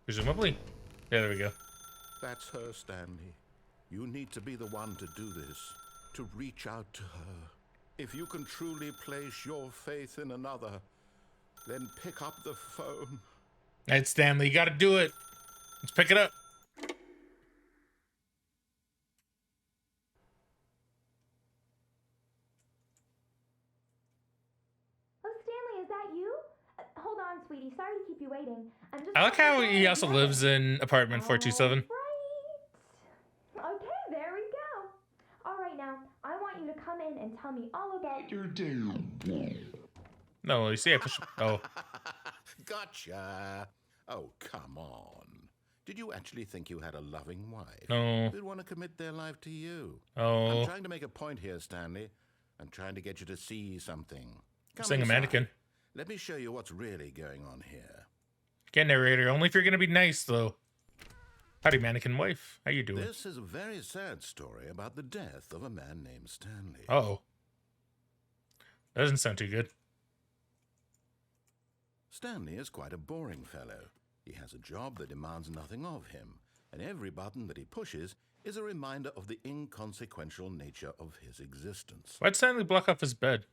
Presumably. Yeah, there we go. That's her, Stanley. You need to be the one to do this. To reach out to her. If you can truly place your faith in another, then pick up the phone. Alright, Stanley, you gotta do it. Let's pick it up. Oh, Stanley, is that you? Hold on, sweetie. Sorry to keep you waiting. I'm just... I like how he also lives in apartment 427. Right. Okay, there we go. All right, now, I want you to come in and tell me all about your day. No, you see, I push. Oh. Gotcha. Oh, come on. Did you actually think you had a loving wife? No. Who'd want to commit their life to you? Oh. I'm trying to make a point here, Stanley. I'm trying to get you to see something. Come Saying a inside. mannequin. Let me show you what's really going on here. Get narrator. Only if you're gonna be nice, though. Howdy, mannequin wife. How you doing? This is a very sad story about the death of a man named Stanley. Uh-oh. That doesn't sound too good. Stanley is quite a boring fellow. He has a job that demands nothing of him, and every button that he pushes is a reminder of the inconsequential nature of his existence. Why'd Stanley block off his bed?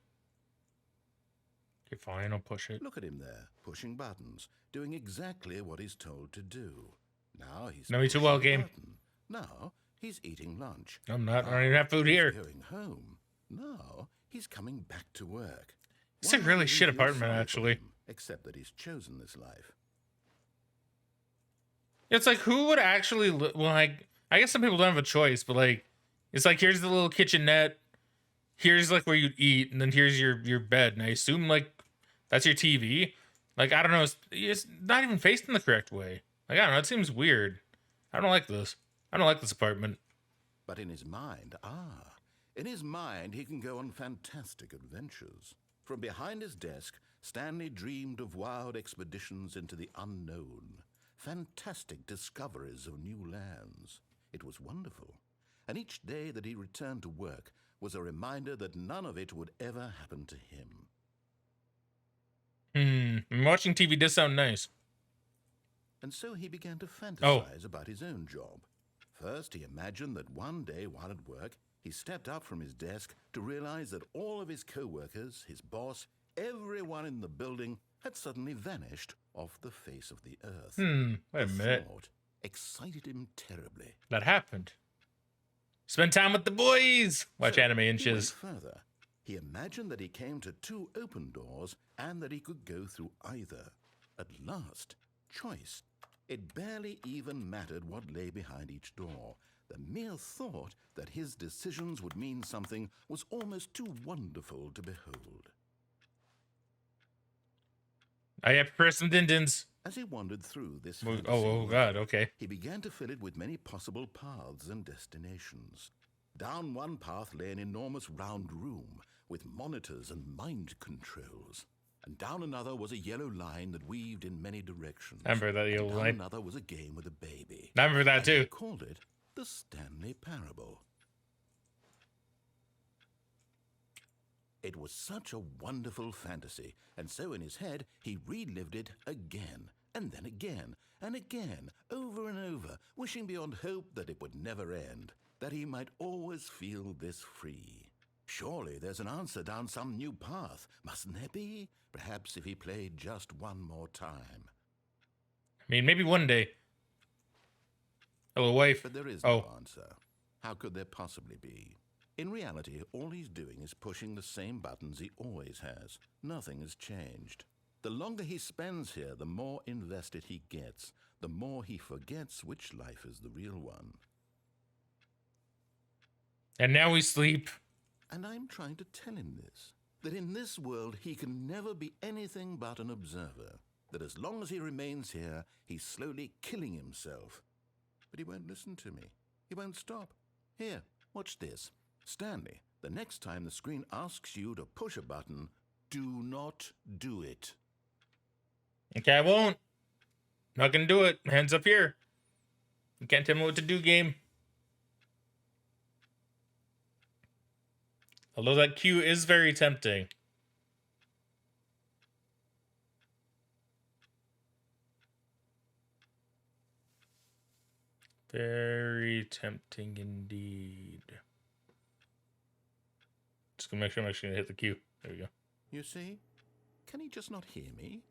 Okay, fine, I'll push it. Look at him there, pushing buttons, doing exactly what he's told to do. Now he's Know me too pushing well, a game. button. Now he's eating lunch. I'm not. I Now don't even have food he's here. going home. Now he's coming back to work. It's a Why really do shit you feel apartment, sorry for actually. him, except that he's chosen this life. It's like, who would actually... Well, like, I guess some people don't have a choice, but, like, it's like, here's the little kitchenette. Here's, like, where you'd eat, and then here's your bed. And I assume, like, that's your TV. Like, I don't know. It's not even faced in the correct way. Like, I don't know. It seems weird. I don't like this. I don't like this apartment. But in his mind, in his mind, he can go on fantastic adventures. From behind his desk, Stanley dreamed of wild expeditions into the unknown, fantastic discoveries of new lands. It was wonderful. And each day that he returned to work was a reminder that none of it would ever happen to him. Watching TV does sound nice. And so he began to fantasize about his own job. First, he imagined that one day while at work, he stepped up from his desk to realize that all of his co-workers, his boss, everyone in the building had suddenly vanished off the face of the earth. Wait a The minute. thought excited him terribly. That happened. Spend time with the boys. Watch So anime he went inches. further. He imagined that he came to 2 open doors and that he could go through either. At last, choice. It barely even mattered what lay behind each door. The mere thought that his decisions would mean something was almost too wonderful to behold. I have to press some dindins. As he wandered through this Oh, fantasy oh world, God, okay. he began to fill it with many possible paths and destinations. Down one path lay an enormous round room with monitors and mind controls. And down another was a yellow line that weaved in many directions. I remember that yellow Down line. another was a game with a baby. I remember that And too. he called it the Stanley Parable. It was such a wonderful fantasy, and so in his head he relived it again, and then again, and again, over and over, wishing beyond hope that it would never end, that he might always feel this free. Surely there's an answer down some new path, mustn't there be? Perhaps if he played just one more time. I mean, maybe one day. Hello, wife. But there is Oh. no answer. How could there possibly be? In reality, all he's doing is pushing the same buttons he always has. Nothing has changed. The longer he spends here, the more invested he gets, the more he forgets which life is the real one. And now we sleep. And I'm trying to tell him this, that in this world he can never be anything but an observer, that as long as he remains here, he's slowly killing himself. But he won't listen to me. He won't stop. Here, watch this. Stanley, the next time the screen asks you to push a button, do not do it. Okay, I won't. Not gonna do it. Hands up here. You can't tell me what to do, game. Although that cue is very tempting. Very tempting indeed. Just gonna make sure I'm actually gonna hit the cue. There we go. You see? Can he just not hear me?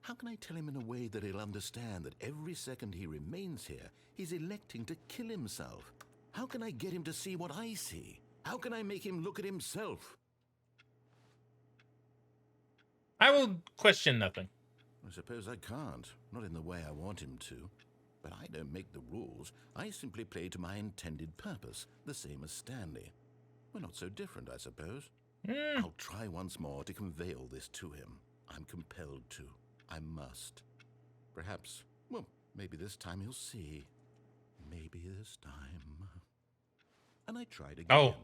How can I tell him in a way that he'll understand that every second he remains here, he's electing to kill himself? How can I get him to see what I see? How can I make him look at himself? I will question nothing. I suppose I can't, not in the way I want him to. But I don't make the rules. I simply play to my intended purpose, the same as Stanley. We're not so different, I suppose. I'll try once more to convey all this to him. I'm compelled to. I must. Perhaps, well, maybe this time he'll see. Maybe this time. And I tried again. Oh.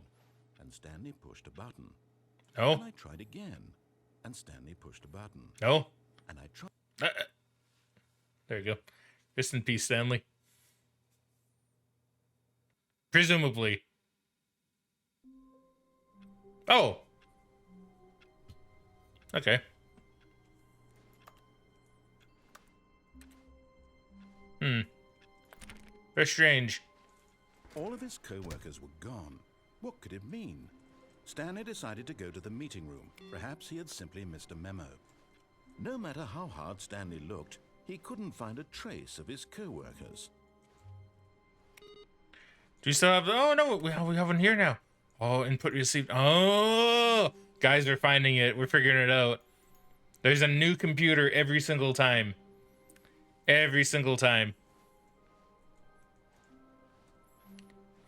And Stanley pushed a button. No. And I tried again. And Stanley pushed a button. No. And I tried. There you go. Rest in peace, Stanley. Presumably. Oh. Okay. Very strange. All of his co-workers were gone. What could it mean? Stanley decided to go to the meeting room. Perhaps he had simply missed a memo. No matter how hard Stanley looked, he couldn't find a trace of his co-workers. Do you still have... Oh, no, we have one here now. Oh, input received. Oh! Guys, we're finding it. We're figuring it out. There's a new computer every single time. Every single time.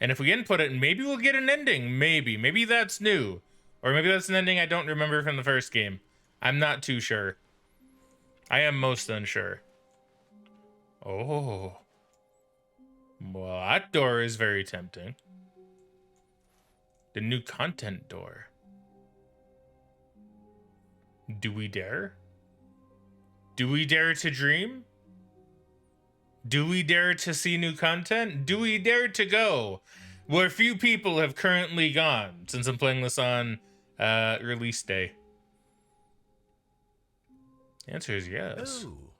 And if we input it, maybe we'll get an ending. Maybe. Maybe that's new. Or maybe that's an ending I don't remember from the first game. I'm not too sure. I am most unsure. Oh. Well, that door is very tempting. The new content door. Do we dare? Do we dare to dream? Do we dare to see new content? Do we dare to go where few people have currently gone since I'm playing this on release day? The answer is yes. Oh,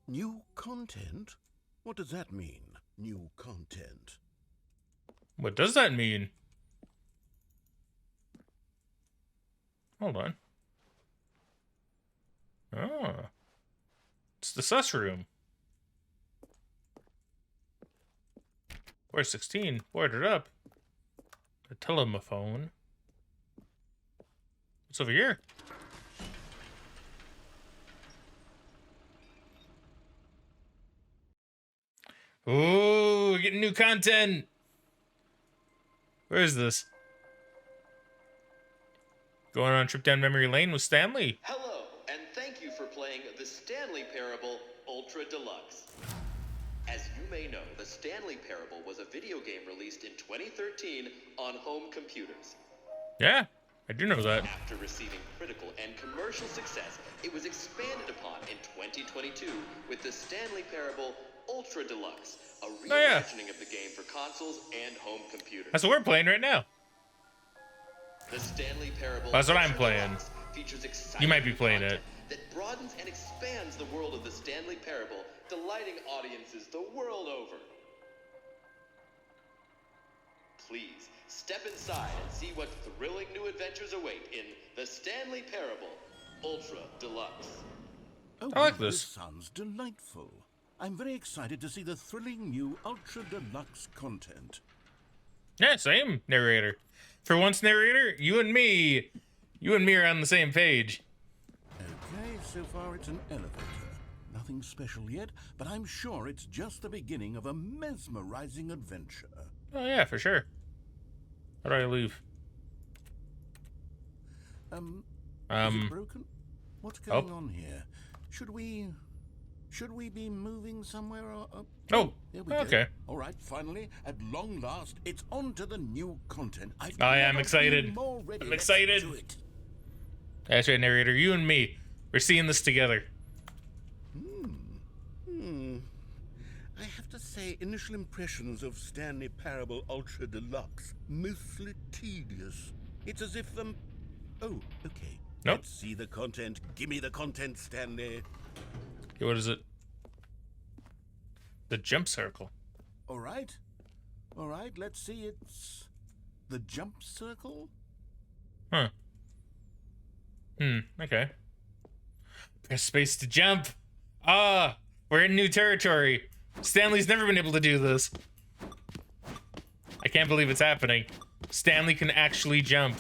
new content? What does that mean, new content? What does that mean? Hold on. the sus room. Where's 16? Boarded up. The telephone. What's over here? Ooh, we're getting new content. Where is this? Going on a trip down memory lane with Stanley. Hello, and thank you for playing the Stanley Parable Ultra Deluxe. As you may know, the Stanley Parable was a video game released in 2013 on home computers. Yeah, I do know that. After receiving critical and commercial success, it was expanded upon in 2022 with the Stanley Parable Ultra Deluxe, a reimagining of the game for consoles and home computers. That's what we're playing right now. The Stanley Parable That's what I'm Ultra playing. Deluxe features exciting You might be playing it. that broadens and expands the world of the Stanley Parable, delighting audiences the world over. Please, step inside and see what thrilling new adventures await in the Stanley Parable Ultra Deluxe. Oh, I like well, this. sounds delightful. I'm very excited to see the thrilling new Ultra Deluxe content. Yeah, same narrator. For once, narrator, you and me are on the same page. Okay, so far it's an elevator. Nothing special yet, but I'm sure it's just the beginning of a mesmerizing adventure. Oh yeah, for sure. How do I leave? Is it broken? What's going on here? Should we be moving somewhere? Oh, there we okay. go. All right, finally, at long last, it's on to the new content. I am excited. I'm excited. Do it. That's right, narrator. You and me, we're seeing this together. I have to say, initial impressions of Stanley Parable Ultra Deluxe, mostly tedious. It's as if, oh, okay. Nope. Let's see the content. Give me the content, Stanley. Okay, what is it? The jump circle. All right, let's see. It's the jump circle. Huh. Okay. Press space to jump. Ah, we're in new territory. Stanley's never been able to do this. I can't believe it's happening. Stanley can actually jump.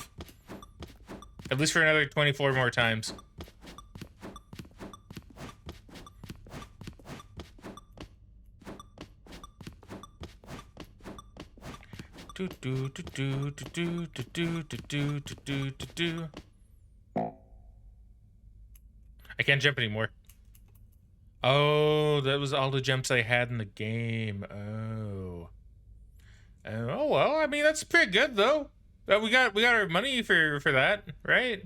At least for another 24 more times. I can't jump anymore. Oh, that was all the jumps I had in the game. Oh, well, I mean, that's pretty good though. We got our money for that, right?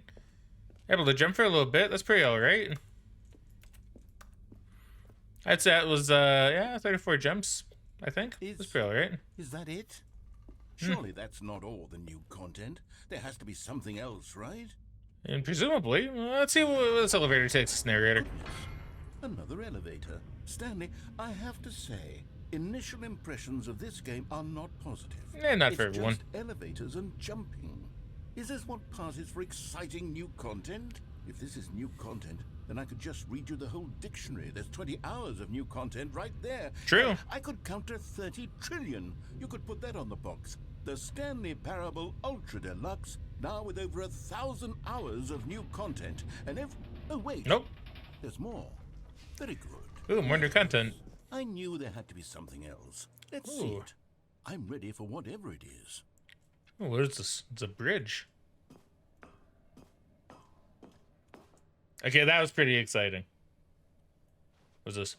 Able to jump for a little bit. That's pretty all right. I'd say it was yeah, 34 jumps. I think that's pretty all right. Is that it? Surely that's not all the new content. There has to be something else, right? And presumably, let's see what this elevator takes us, narrator. Another elevator. Stanley, I have to say, initial impressions of this game are not positive. Not for everyone. It's just elevators and jumping. Is this what passes for exciting new content? If this is new content, then I could just read you the whole dictionary. There's 20 hours of new content right there. True. I could counter 30 trillion. You could put that on the box. The Stanley Parable Ultra Deluxe, now with over 1,000 hours of new content. And oh, wait. Nope. There's more. Very good. Ooh, more new content. I knew there had to be something else. Let's see Ooh. it. I'm ready for whatever it is. Oh, what is this? It's a bridge. Okay, that was pretty exciting. What's this?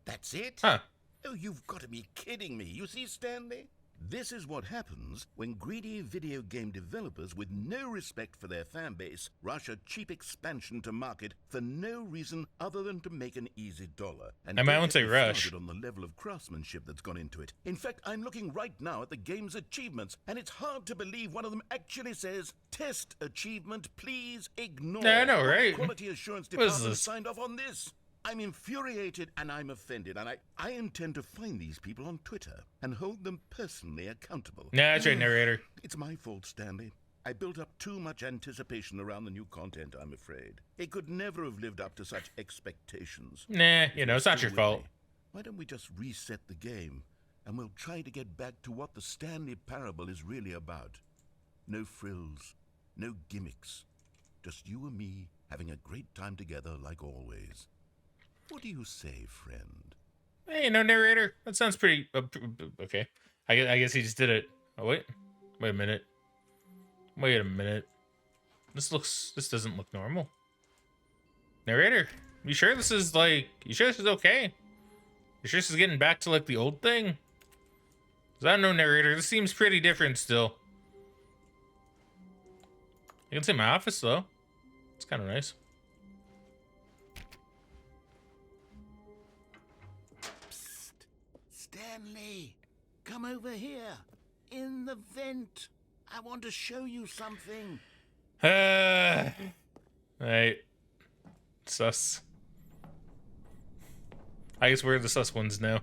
That's it? Huh. Oh, you've got to be kidding me. You see, Stanley? This is what happens when greedy video game developers with no respect for their fan base rush a cheap expansion to market for no reason other than to make an easy dollar. And I might don't want to get say me rush. started on the level of craftsmanship that's gone into it. In fact, I'm looking right now at the game's achievements, and it's hard to believe one of them actually says, "Test achievement, please ignore." Yeah, I know, What right? Quality assurance What is department this? signed off on this. I'm infuriated and I'm offended, and I intend to find these people on Twitter and hold them personally accountable. Nah, that's right, narrator. It's my fault, Stanley. I built up too much anticipation around the new content, I'm afraid. It could never have lived up to such expectations. Nah, If you know, you're it's not still your with fault. me, why don't we just reset the game, and we'll try to get back to what the Stanley Parable is really about. No frills, no gimmicks. Just you and me having a great time together like always. What do you say, friend? Hey, no narrator. That sounds pretty okay. I guess he just did it. Oh wait a minute. Wait a minute. This doesn't look normal. Narrator, you sure this is okay? You sure this is getting back to like the old thing? 'Cause I don't know, narrator. This seems pretty different still. I can see my office though. It's kind of nice. Psst. Stanley, come over here. In the vent. I want to show you something. Right. Sus. I guess we're the sus ones now.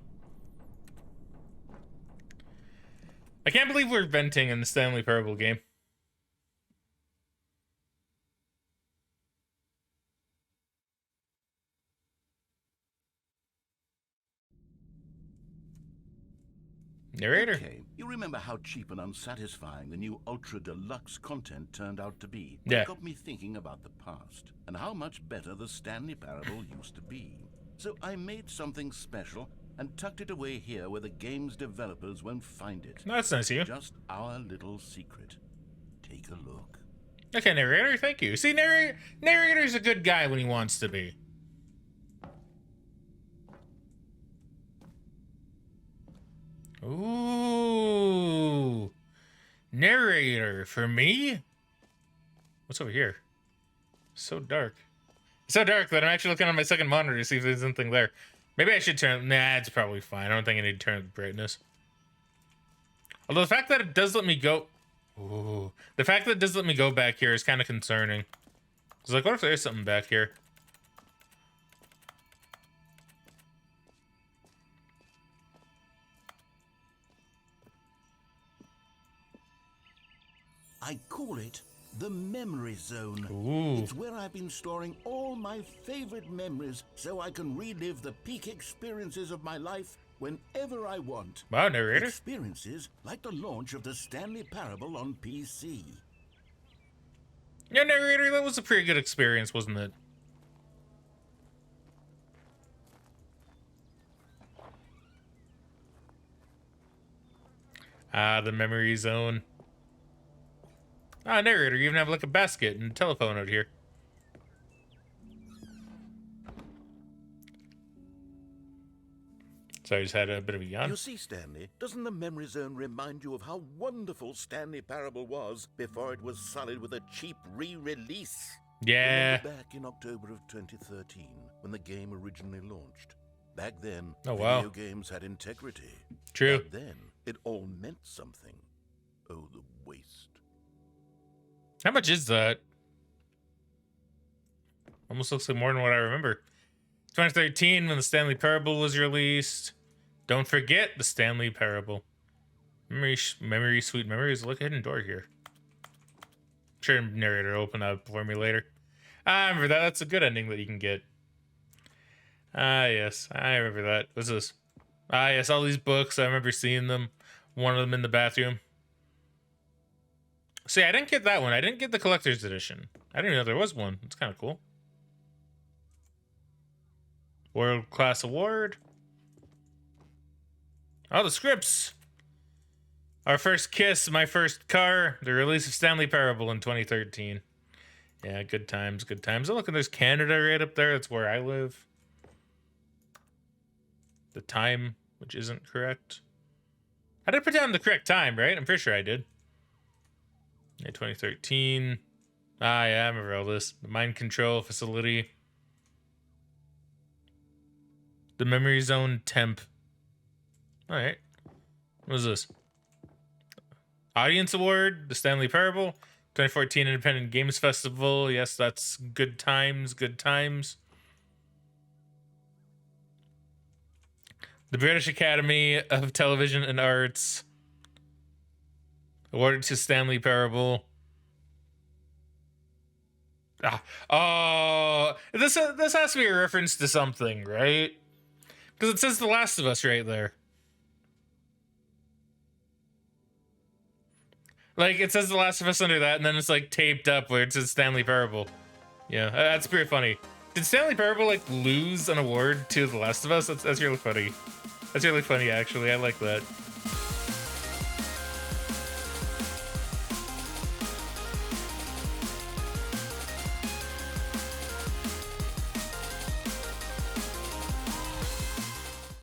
I can't believe we're venting in the Stanley Parable game. Narrator. Okay, you remember how cheap and unsatisfying the new Ultra Deluxe content turned out to be? Yeah. It got me thinking about the past and how much better the Stanley Parable used to be. So I made something special and tucked it away here where the game's developers won't find it. That's nice of you. Just our little secret. Take a look. Okay, narrator, thank you. See, narrator's a good guy when he wants to be. Ooh. Narrator for me? What's over here? So dark. It's so dark that I'm actually looking on my second monitor to see if there's anything there. Maybe I should turn... Nah, it's probably fine. I don't think I need to turn up the brightness. Although the fact that it does let me go... Ooh. The fact that it does let me go back here is kind of concerning. It's like, what if there's something back here? I call it the memory zone. Ooh. It's where I've been storing all my favorite memories so I can relive the peak experiences of my life whenever I want. Wow, narrator. Experiences like the launch of the Stanley Parable on PC. Yeah, narrator, that was a pretty good experience, wasn't it? Ah, the memory zone. Ah, narrator, you even have like a basket and a telephone out here. So I just had a bit of a yawn. You see, Stanley, doesn't the memory zone remind you of how wonderful Stanley Parable was before it was sullied with a cheap re-release? Yeah. Remember back in October of 2013, when the game originally launched. Back then, Oh, wow. video games had integrity. True. Back then, it all meant something. Oh, the waste. How much is that? Almost looks like more than what I remember. 2013, when the Stanley Parable was released. Don't forget the Stanley Parable. Memory, sweet memories. Look, hidden door here. I'm sure narrator will open up for me later. I remember that. That's a good ending that you can get. Ah, yes. I remember that. What's this? Ah, yes. All these books. I remember seeing them. One of them in the bathroom. See, I didn't get that one. I didn't get the collector's edition. I didn't even know there was one. It's kind of cool. World Class Award. Oh, the scripts. Our First Kiss, My First Car, the release of Stanley Parable in 2013. Yeah, good times, good times. Oh, look, and there's Canada right up there. That's where I live. The time, which isn't correct. I did put down the correct time, right? I'm pretty sure I did. Yeah, 2013. Ah, yeah, I remember all this. The mind control facility. The memory zone temp. All right. What is this? Audience Award, the Stanley Parable, 2014 Independent Games Festival. Yes, that's good times, good times. The British Academy of Television and Arts awarded to Stanley Parable. Oh, this has to be a reference to something, right? Because it says The Last of Us right there. Like, it says The Last of Us under that, and then it's, like, taped up where it says Stanley Parable. Yeah, that's pretty funny. Did Stanley Parable, like, lose an award to The Last of Us? That's really funny. That's really funny, actually. I like that.